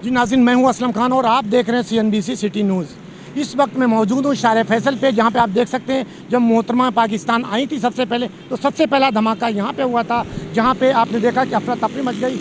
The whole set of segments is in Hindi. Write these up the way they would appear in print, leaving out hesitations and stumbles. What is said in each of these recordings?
जी नाज़रीन, मैं हूं असलम खान और आप देख रहे हैं CNBC सिटी न्यूज़। इस वक्त मैं मौजूद हूं शार फैसल पे, जहां पे आप देख सकते हैं जब मोहतरमा पाकिस्तान आई थी सबसे पहले, तो सबसे पहला धमाका यहां पे हुआ था, जहां पे आपने देखा कि अफरा तफरी मच गई,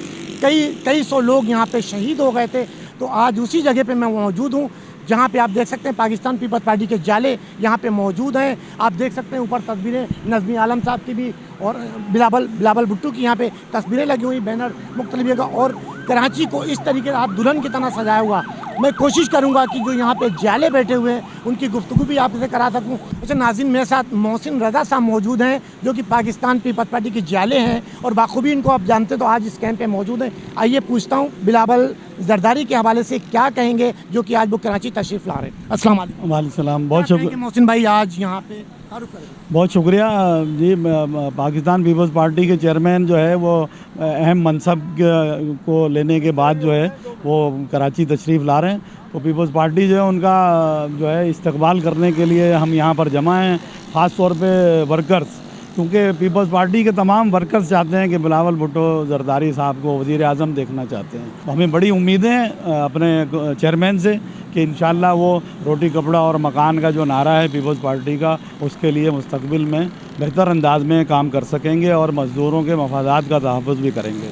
कई सौ लोग यहां पे शहीद हो गए थे। तो आज उसी जगह पे मैं मौजूद हूँ जहाँ पे आप देख सकते हैं पाकिस्तान पीपल्स पार्टी के जाले यहाँ पे मौजूद हैं। आप देख सकते हैं ऊपर तस्वीरें नज़मी आलम साहब की भी और बिलावल भुट्टो की यहाँ पे तस्वीरें लगी हुई, बैनर मुख्तलिफ जगह, और कराची को इस तरीके से आप दुल्हन की तरह सजाया हुआ। मैं कोशिश करूँगा कि जो यहाँ पे जाले बैठे हुए हैं उनकी गुफ्तगू भी आपसे करा सकूँ। अच्छा नाज़रीन, मेरे साथ मोहसिन रज़ा साहब मौजूद हैं जो कि पाकिस्तान पीपल्स पार्टी के जाले हैं और बाखूबी इनको आप जानते तो आज इस कैंप पे मौजूद हैं। आइए पूछता हूँ बिलावल जरदारी के हवाले से क्या कहेंगे, जो कि आज वो कराची तशरीफ़ ला रहे हैं। अस्सलाम वालेकुम। वालेकुम, बहुत शुक्रिया मोहसिन भाई, आज यहाँ पे बहुत शुक्रिया जी। पाकिस्तान पीपल्स पार्टी के चेयरमैन जो है वो अहम मनसब को लेने के बाद जो है वो कराची तशरीफ़ ला रहे हैं। तो पीपल्स पार्टी जो है उनका जो है इस्तकबाल करने के लिए हम यहाँ पर जमा हैं, ख़ास तौर पे वर्कर्स, क्योंकि पीपल्स पार्टी के तमाम वर्कर्स चाहते हैं कि बिलावल भुट्टो जरदारी साहब को वज़ीर आज़म देखना चाहते हैं। तो हमें बड़ी उम्मीदें हैं अपने चेयरमैन से कि इंशाअल्लाह वो रोटी कपड़ा और मकान का जो नारा है पीपल्स पार्टी का, उसके लिए मुस्तकबिल में बेहतर अंदाज में काम कर सकेंगे और मज़दूरों के मफादात का तहफ़्फ़ुज़ भी करेंगे।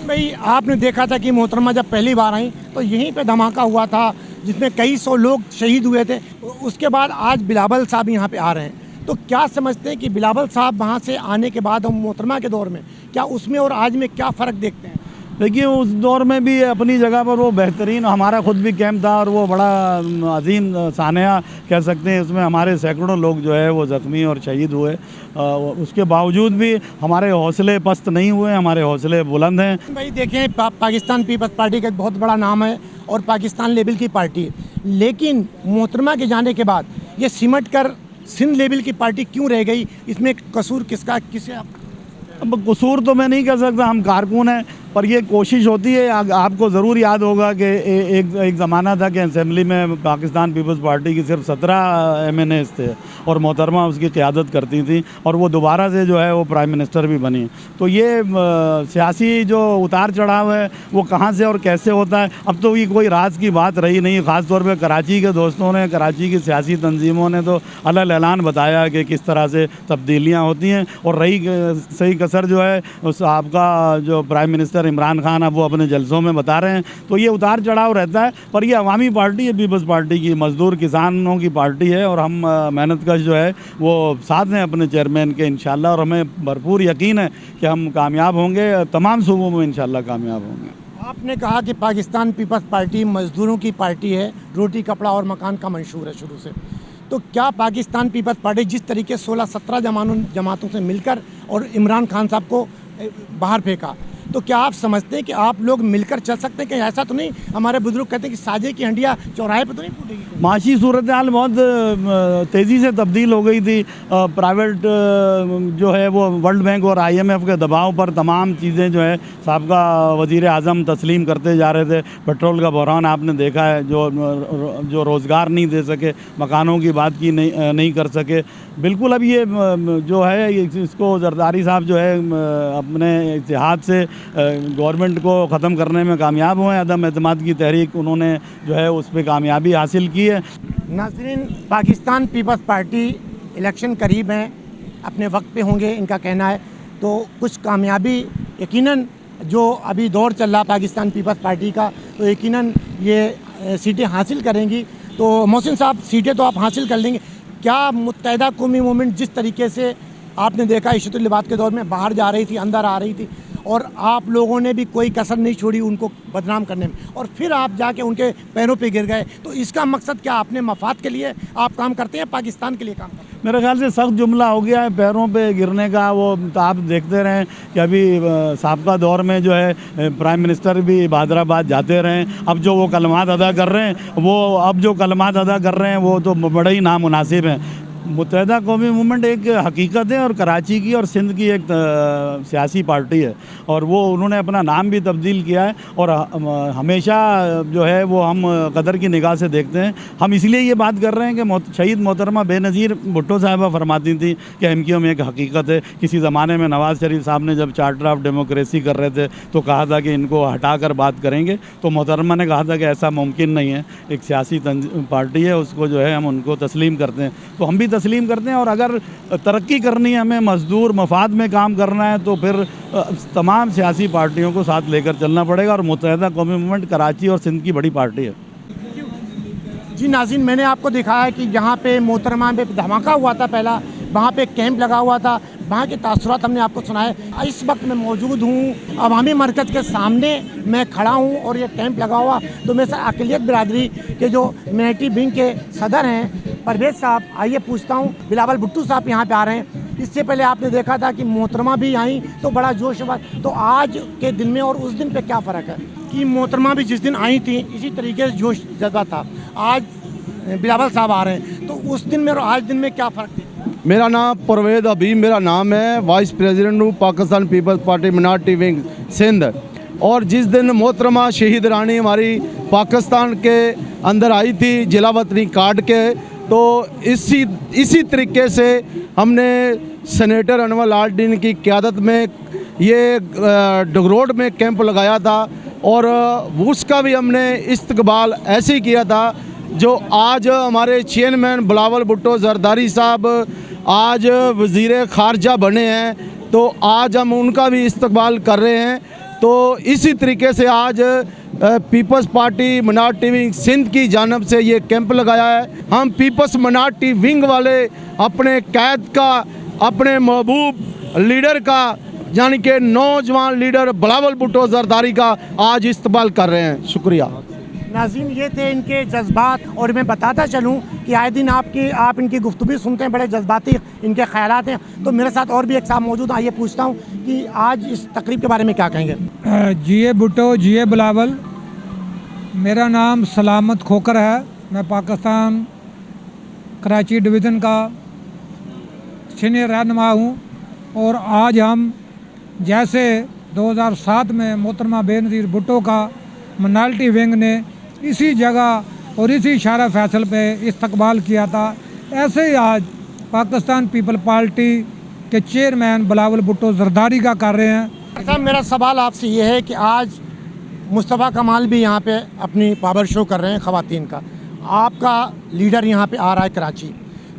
भाई, आपने देखा था कि मोहतरमा जब पहली बार आई तो यहीं पे धमाका हुआ था जिसमें कई सौ लोग शहीद हुए थे। उसके बाद आज बिलावल साहब यहाँ पे आ रहे हैं, तो क्या समझते हैं कि बिलावल साहब वहाँ से आने के बाद हम मोहतरमा के दौर में क्या उसमें और आज में क्या फ़र्क देखते हैं? देखिए, उस दौर में भी अपनी जगह पर वो बेहतरीन, हमारा ख़ुद भी कैंप था और वो बड़ा अजीम सानिया कह सकते हैं। उसमें हमारे सैकड़ों लोग जो है वो ज़ख्मी और शहीद हुए। उसके बावजूद भी हमारे हौसले पस्त नहीं हुए, हमारे हौसले बुलंद हैं। भाई देखें, पाकिस्तान पीपल्स पार्टी का एक बहुत बड़ा नाम है और पाकिस्तान लेवल की पार्टी है, लेकिन मोहतरमा के जाने के बाद ये सिमट कर सिंध लेवल की पार्टी क्यों रह गई? इसमें कसूर किसका, किसे? अब कसूर तो मैं नहीं कह सकता, हम कारकुन हैं, पर ये कोशिश होती है। आपको ज़रूर याद होगा कि एक ज़माना था कि असेंबली में पाकिस्तान पीपल्स पार्टी की सिर्फ 17 MNAs थे और मोहतरमा उसकी क़यादत करती थी और वो दोबारा से जो है वो प्राइम मिनिस्टर भी बनी। तो ये सियासी जो उतार चढ़ाव है वो कहाँ से और कैसे होता है, अब तो ये कोई राज की बात रही नहीं। ख़ास तौर पर कराची के दोस्तों ने, कराची की सियासी तंजीमों ने तो अलग ऐलान बताया कि किस तरह से तब्दीलियाँ होती हैं। और रही सही कसर जो है उस आपका जो प्राइम मिनिस्टर इमरान खान अब वो अपने जलसों में बता रहे हैं। तो ये उतार चढ़ाव रहता है, पर ये अवामी पार्टी है, पीपल्स पार्टी की मज़दूर किसानों की पार्टी है और हम मेहनत कश जो है वो साथ हैं अपने चेयरमैन के इंशाअल्लाह। और हमें भरपूर यकीन है कि हम कामयाब होंगे, तमाम सूबों में इंशाअल्लाह कामयाब होंगे। आपने कहा कि पाकिस्तान पीपल्स पार्टी मज़दूरों की पार्टी है, रोटी कपड़ा और मकान का मंशूर है शुरू से। तो क्या पाकिस्तान पीपल्स पार्टी जिस तरीके 16-17 जमातों से मिलकर और इमरान खान साहब को बाहर फेंका, तो क्या आप समझते हैं कि आप लोग मिलकर चल सकते हैं? कि ऐसा तो नहीं, हमारे बुजुर्ग कहते हैं कि साजे की हंडिया चौराहे पे तो नहीं फूटेगी? माशी सूरत हाल बहुत तेज़ी से तब्दील हो गई थी। प्राइवेट जो है वो वर्ल्ड बैंक और IMF के दबाव पर तमाम चीज़ें जो है साबका वज़ीर आज़म तस्लीम करते जा रहे थे। पेट्रोल का बहरान आपने देखा है, जो रोज़गार नहीं दे सके, मकानों की बात की नहीं कर सके। बिल्कुल अब ये जो है इसको जरदारी साहब जो है अपने इत्तेहाद से गवर्नमेंट को ख़त्म करने में कामयाब हुए। अदम एतमाद की तहरीक उन्होंने जो है उस पर कामयाबी हासिल की है। नाज़रीन, पाकिस्तान पीपल्स पार्टी इलेक्शन करीब हैं, अपने वक्त पे होंगे इनका कहना है, तो कुछ कामयाबी यकीनन जो अभी दौर चल रहा पाकिस्तान पीपल्स पार्टी का, तो यकीनन ये सीटें हासिल करेंगी। तो मोहसिन साहब, सीटें तो आप हासिल कर लेंगे। क्या मुत्तहिदा कौमी मूवमेंट जिस तरीके से आपने देखा इश्तुल लिबात के दौर में बाहर जा रही थी, अंदर आ रही थी, और आप लोगों ने भी कोई कसर नहीं छोड़ी उनको बदनाम करने में, और फिर आप जाके उनके पैरों पे गिर गए, तो इसका मकसद क्या? अपने मफाद के लिए आप काम करते हैं, पाकिस्तान के लिए काम करते हैं? मेरे ख्याल से सख्त जुमला हो गया है पैरों पे गिरने का। वो आप देखते रहें कि अभी साबका दौर में जो है प्राइम मिनिस्टर भी हैदराबाद जाते रहें। अब जो वो कलमात अदा कर रहे हैं वो तो बड़े ही नामुनासिब हैं। मुत्तहिदा कौमी मूवमेंट एक हकीकत है और कराची की और सिंध की एक सियासी पार्टी है और वो उन्होंने अपना नाम भी तब्दील किया है और हमेशा जो है वो हम कदर की निगाह से देखते हैं। हम इसलिए ये बात कर रहे हैं कि शहीद मोहतरमा बेनज़ीर भुट्टो साहिबा फरमाती थी कि एमक्यू में एक हकीकत है। किसी ज़माने में नवाज़ शरीफ साहब ने जब चार्टर ऑफ डेमोक्रेसी कर रहे थे तो कहा था कि इनको हटा कर बात करेंगे, तो मोहतरमा ने कहा था कि ऐसा मुमकिन नहीं है, एक सियासी पार्टी है, उसको जो है हम उनको तस्लीम करते हैं। तो हम भी तस्लीम करते हैं और अगर तरक्की करनी है, हमें मजदूर मफाद में काम करना है, तो फिर तमाम सियासी पार्टियों को साथ लेकर चलना पड़ेगा और मुत्तहिदा कौमी मूवमेंट कराची और सिंध की बड़ी पार्टी है। जी नाज़रीन, मैंने आपको दिखाया कि जहाँ पे मोहतरमा पे धमाका हुआ था पहला, वहाँ पे कैंप लगा हुआ था, वहाँ के तासुरात हमने आपको सुनाए। इस वक्त मैं मौजूद हूँ अवामी मरकज़ के सामने मैं खड़ा हूँ और ये कैंप लगा हुआ। तो मेरे साथ अक़लियत बिरादरी के जो मिनटी विंग के सदर हैं परवेज़ साहब, आइए पूछता हूँ। बिलावल भुट्टो साहब यहाँ पे आ रहे हैं। इससे पहले आपने देखा था कि मोहतरमा भी आई तो बड़ा जोश हुआ, तो आज के दिन में और उस दिन पे क्या फ़र्क है कि मोहतरमा भी जिस दिन आई थी इसी तरीके से जोश जज्बा था, आज बिलावल साहब आ रहे हैं, तो उस दिन में और आज दिन में क्या फ़र्क है? मेरा नाम परवेज़ हबीब मेरा नाम है, वाइस प्रेसिडेंट हूँ Pakistan peoples Party minority wing Sindh. और जिस दिन मोहतरमा शहीद रानी हमारी पाकिस्तान के अंदर आई थी जिला वतनी कार्ड के, तो इसी तरीके से हमने सेनेटर अनवर लालटीन की क़यादत में ये डगरोड में कैंप लगाया था और उसका भी हमने इस्तकबाल ऐसे ही किया था। जो आज हमारे चेयरमैन बिलावल भुट्टो जरदारी साहब आज वज़ीर ख़ारजा बने हैं, तो आज हम उनका भी इस्तकबाल कर रहे हैं। तो इसी तरीके से आज peoples Party minority wing Sindh की जानब से ये कैंप लगाया है। हम पीपल्स मिनारटी विंग वाले अपने कैद का, अपने महबूब लीडर का, यानी कि नौजवान लीडर बिलावल भुट्टो जरदारी का आज इस्तकबाल कर रहे हैं। शुक्रिया। नाज़रीन, ये थे इनके जज्बात। और मैं बताता चलूँ कि आए दिन आप इनकी गुफ्तगू सुनते हैं, बड़े जज्बाती इनके ख़यालात हैं। तो मेरे साथ और भी एक साहब मौजूद, आइए पूछता हूँ कि आज इस तकरीब के बारे में क्या कहेंगे। जिए भुट्टो जिए बिलावल, मेरा नाम सलामत खोकर है, मैं पाकिस्तान कराची डिवीज़न का सीनियर रहनुमा हूँ। और आज हम जैसे 2007 में मोहतरमा बेनज़ीर भुट्टो का मिनारटी विंग ने इसी जगह और इसी इशारा फैसल पे इस्तकबाल किया था, ऐसे ही आज पाकिस्तान पीपल पार्टी के चेयरमैन बिलावल भुट्टो जरदारी का कर रहे हैं। साहब, मेरा सवाल आपसे ये है कि आज मुस्तफ़ा कमाल भी यहाँ पे अपनी पावर शो कर रहे हैं ख़वातीन का, आपका लीडर यहाँ पे आ रहा है कराची,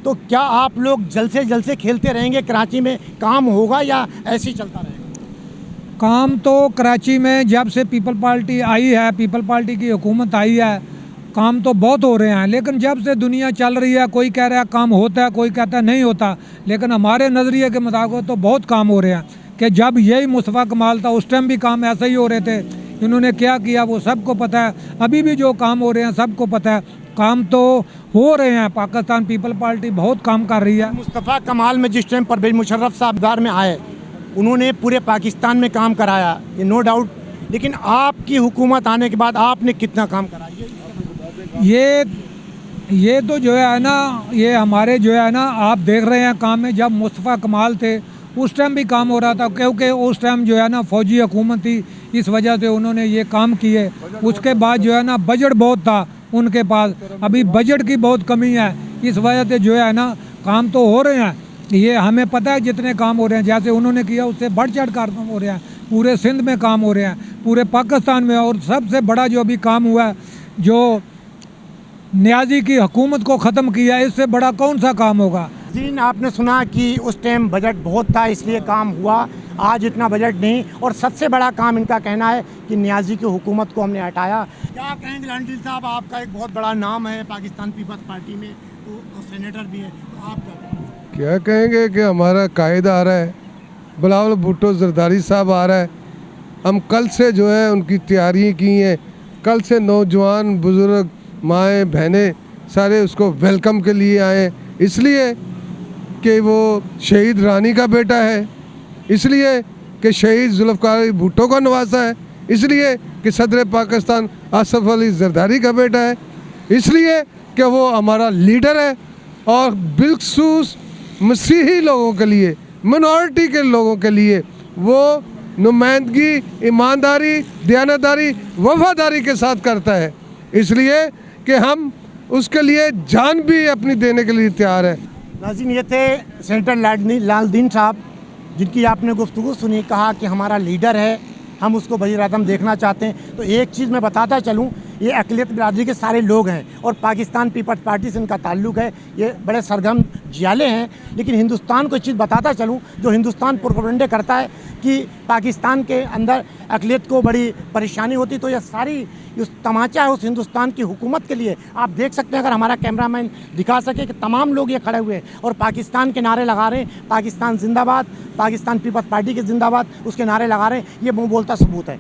तो क्या आप लोग जल्द से खेलते रहेंगे? कराची में काम होगा या ऐसे ही चलता रहेगा? काम तो कराची में जब से पीपल पार्टी आई है, पीपल पार्टी की हुकूमत आई है, काम तो बहुत हो रहे हैं। लेकिन जब से दुनिया चल रही है, कोई कह रहा है काम होता है, कोई कहता है नहीं होता, लेकिन हमारे नज़रिए के मुताबिक तो बहुत काम हो रहे हैं। कि जब यही मुस्तफ़ा कमाल था उस टाइम भी काम ऐसे ही हो रहे थे। इन्होंने क्या किया वो सबको पता है, अभी भी जो काम हो रहे हैं सबको पता है। काम तो हो रहे हैं, पाकिस्तान पीपल पार्टी बहुत काम कर रही है। मुस्तफ़ा कमाल में जिस टाइम परवेज़ मुशर्रफ साहब दरबार में आए, उन्होंने पूरे पाकिस्तान में काम कराया, ये नो डाउट, लेकिन आपकी हुकूमत आने के बाद आपने कितना काम कराया? ये तो जो है ना, ये हमारे जो है ना, आप देख रहे हैं काम में। जब मुस्तफ़ा कमाल थे उस टाइम भी काम हो रहा था, क्योंकि उस टाइम जो है ना फ़ौजी हुकूमत थी, इस वजह से उन्होंने ये काम किए। उसके बाद जो है ना बजट बहुत था उनके पास, अभी बजट की बहुत कमी है, इस वजह से जो है ना काम तो हो रहे हैं। ये हमें पता है जितने काम हो रहे हैं, जैसे उन्होंने किया उससे बढ़ चढ़ कर काम हो रहे हैं। पूरे सिंध में काम हो रहे हैं, पूरे पाकिस्तान में। और सबसे बड़ा जो अभी काम हुआ है, जो न्याजी की हुकूमत को ख़त्म किया, इससे बड़ा कौन सा काम होगा? जी, आपने सुना कि उस टाइम बजट बहुत था इसलिए काम हुआ, आज इतना बजट नहीं। और सबसे बड़ा काम इनका कहना है कि न्याजी की हुकूमत को हमने हटाया। क्या कहेंगे लालटीन साहब, आपका एक बहुत बड़ा नाम है पाकिस्तान पीपल्स पार्टी में, तो सेनेटर भी है, तो आप क्या कहेंगे कि हमारा कायद आ रहा है, बिलावल भुट्टो जरदारी साहब आ रहा है। हम कल से जो है उनकी तैयारी की हैं, कल से नौजवान बुज़ुर्ग माएँ बहनें सारे उसको वेलकम के लिए आए, इसलिए कि वो शहीद रानी का बेटा है, इसलिए कि शहीद जुल्फ़िकार भुट्टो का नवासा है, इसलिए कि सदर पाकिस्तान आसफ अली जरदारी का बेटा है, इसलिए कि वो हमारा लीडर है और बिलखसूस मसीही लोगों के लिए, मिनॉरिटी के लोगों के लिए वो नुमाइंदगी ईमानदारी, दयानतदारी, वफादारी के साथ करता है, इसलिए कि हम उसके लिए जान भी अपनी देने के लिए तैयार है। नाज़रीन, ये थे सेनेटर लालदीन साहब, जिनकी आपने गुफ्तगू सुनी। कहा कि हमारा लीडर है, हम उसको वज़ीर-ए-आज़म देखना चाहते हैं। तो एक चीज़ मैं बताता चलूँ, ये अक़लियत बिरादरी के सारे लोग हैं और पाकिस्तान पीपल्स पार्टी से इनका ताल्लुक़ है। ये बड़े सरगर्म जियाले हैं, लेकिन हिंदुस्तान को एक चीज़ बताता चलूँ, जो हिंदुस्तान प्रोपेगेंडा करता है कि पाकिस्तान के अंदर अक़लियत को बड़ी परेशानी होती, तो यह सारी उस तमाचा है उस हिंदुस्तान की हुकूमत के लिए। आप देख सकते हैं, अगर हमारा कैमरामैन दिखा सके, कि तमाम लोग ये खड़े हुए हैं और पाकिस्तान के नारे लगा रहे हैं, पाकिस्तान जिंदाबाद, पाकिस्तान पीपल्स पार्टी के जिंदाबाद, उसके नारे लगा रहे हैं। ये मुँह बोलता सबूत है।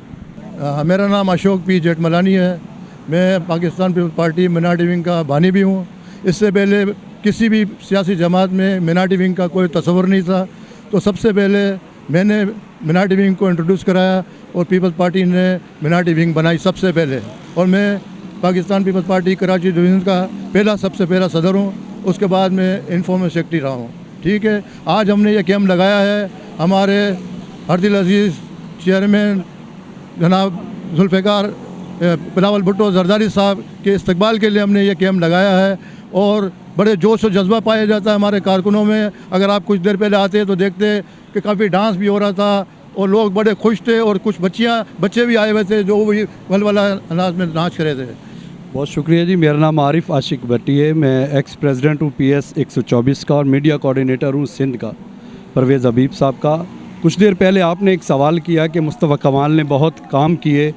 मेरा नाम अशोक पी जेठमलानी है। मैं Pakistan peoples Party minority wing का बानी भी हूँ। इससे पहले किसी भी सियासी जमात में मिनाटी विंग का कोई तस्वर नहीं था, तो सबसे पहले मैंने मिनाटी विंग को इंट्रोड्यूस कराया और पीपल्स पार्टी ने मिनाटी विंग बनाई सबसे पहले। और मैं Pakistan peoples Party Karachi division का सबसे पहला सदर हूँ। उसके बाद मैं इन्फॉर्मल सेक्रेटरी रहा हूँ। ठीक है, आज हमने ये कैंप लगाया है हमारे हरदिल अजीज़ चेयरमैन जनाब जुल्फ़िकार बिलावल भुट्टो जरदारी साहब के इस्तकबाल के लिए हमने ये कैंप लगाया है और बड़े जोश और जज्बा पाया जाता है हमारे कारकुनों में। अगर आप कुछ देर पहले आते तो देखते कि काफ़ी डांस भी हो रहा था और लोग बड़े खुश थे और कुछ बच्चे भी आए हुए थे जो भी वलवला अंदाज में नाच करे थे। बहुत शुक्रिया जी। मेरा नाम आरिफ आशिक भट्टी है। मैं एक्स प्रेसिडेंट हूँ PS 124 का और मीडिया कोऑर्डिनेटर हूँ सिंध का, परवेज़ हबीब साहब का। कुछ देर पहले आपने एक सवाल किया कि मुस्तफ़ा कमाल ने बहुत काम किए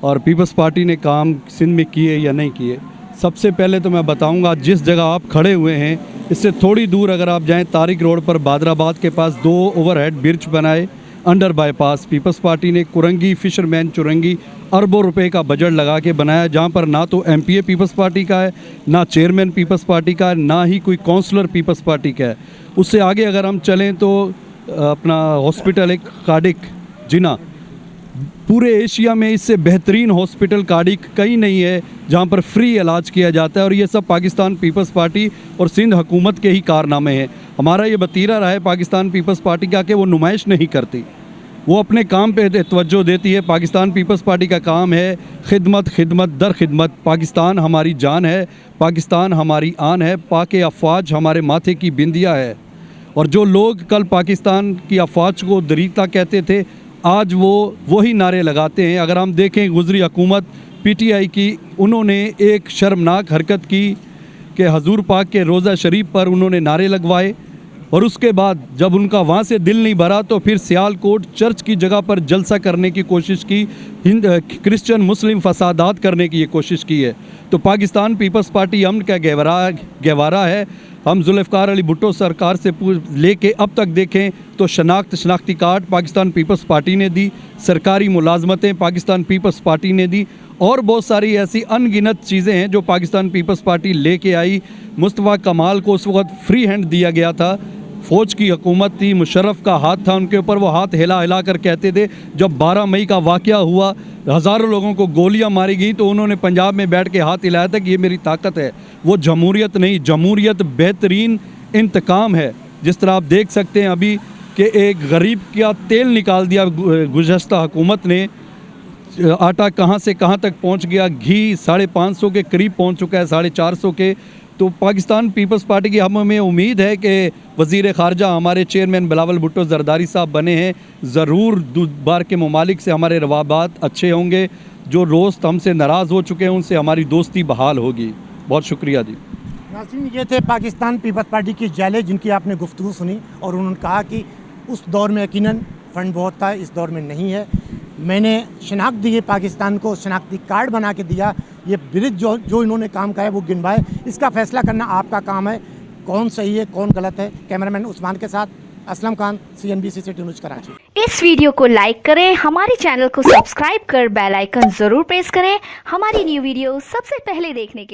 और पीपल्स पार्टी ने काम सिंध में किए या नहीं किए। सबसे पहले तो मैं बताऊंगा, जिस जगह आप खड़े हुए हैं इससे थोड़ी दूर अगर आप जाएं, तारिक रोड पर बादराबाद के पास 2 ओवरहेड ब्रिज बनाए अंडर बाईपास। पीपल्स पार्टी ने कुरंगी फिशरमैन चुरंगी अरबों रुपए का बजट लगा के बनाया, जहां पर ना तो MPA पीपल्स पार्टी का है, ना चेयरमैन पीपल्स पार्टी का है, ना ही कोई काउंसलर पीपल्स पार्टी का है। उससे आगे अगर हम चलें तो अपना हॉस्पिटल एक कार्डिक जिना, पूरे एशिया में इससे बेहतरीन हॉस्पिटल कार्डिक कहीं नहीं है जहां पर फ्री इलाज किया जाता है। और ये सब पाकिस्तान पीपल्स पार्टी और सिंध हुकूमत के ही कारनामे हैं। हमारा ये वतीरा रहा है पाकिस्तान पीपल्स पार्टी का कि वो नुमाइश नहीं करती, वो अपने काम पे तवज्जो देती है। पाकिस्तान पीपल्स पार्टी का काम है खिदमत, खिदमत दर खिदमत। पाकिस्तान हमारी जान है, पाकिस्तान हमारी आन है, पाक अफवाज हमारे माथे की बिंदिया है। और जो लोग कल पाकिस्तान की अफवाज को दरीता कहते थे, आज वो वही नारे लगाते हैं। अगर हम देखें गुज़री हुकूमत PTI की, उन्होंने एक शर्मनाक हरकत की कि हजूर पाक के रोज़ा शरीफ पर उन्होंने नारे लगवाए और उसके बाद जब उनका वहाँ से दिल नहीं भरा तो फिर सियालकोट चर्च की जगह पर जलसा करने की कोशिश की, क्रिश्चियन मुस्लिम फसादात करने की ये कोशिश की है। तो पाकिस्तान पीपल्स पार्टी अमन का गहवारा है। हम जुल्फ़िकार अली भुट्टो सरकार से लेके अब तक देखें तो शनाख्ती कार्ड पाकिस्तान पीपल्स पार्टी ने दी, सरकारी मुलाजमतें पाकिस्तान पीपल्स पार्टी ने दी और बहुत सारी ऐसी अनगिनत चीज़ें हैं जो पाकिस्तान पीपल्स पार्टी लेके आई। मुस्तफ़ा कमाल को उस वक्त फ्री हैंड दिया गया था, फ़ौज की हुकूमत थी, मुशर्रफ का हाथ था उनके ऊपर, वो हाथ हिला हिला कर कहते थे। जब 12 मई का वाक़या हुआ, हज़ारों लोगों को गोलियां मारी गई, तो उन्होंने पंजाब में बैठ के हाथ हिलाया था कि ये मेरी ताकत है। वो जमहूरियत नहीं, जमहूरियत बेहतरीन इंतकाम है। जिस तरह आप देख सकते हैं अभी कि एक गरीब का तेल निकाल दिया गुज़श्ता हुकूमत ने, आटा कहाँ से कहाँ तक पहुँच गया, घी 550 के करीब पहुँच चुका है, 450 के। तो पाकिस्तान पीपल्स पार्टी की हमें उम्मीद है कि वज़ीर ख़ारजा हमारे चेयरमैन बिलावल भुट्टो जरदारी साहब बने हैं, ज़रूर बाहर के ममालिक से हमारे रवाबात अच्छे होंगे। जो दोस्त हमसे नाराज़ हो चुके हैं उनसे हमारी दोस्ती बहाल होगी। बहुत शुक्रिया जी। नाज़रीन, ये थे पाकिस्तान पीपल्स पार्टी की जाले जिनकी आपने गुफ्तगू सुनी और उन्होंने कहा कि उस दौर में यकीनन फ़ंड बहुत था, इस दौर में नहीं है। मैंने शनाख्त दी है, पाकिस्तान को शनाख्ती कार्ड बना के दिया। ये ब्रिज जो इन्होंने काम किया है वो गिनवाए। इसका फ़ैसला करना आपका काम है, कौन सही है कौन गलत है। कैमरामैन उस्मान के साथ Aslam Khan, CNBC city news Karachi. इस वीडियो को लाइक करें, हमारे चैनल को सब्सक्राइब कर बेल आइकन जरूर प्रेस करें हमारी न्यू वीडियो सबसे पहले देखने के लिए।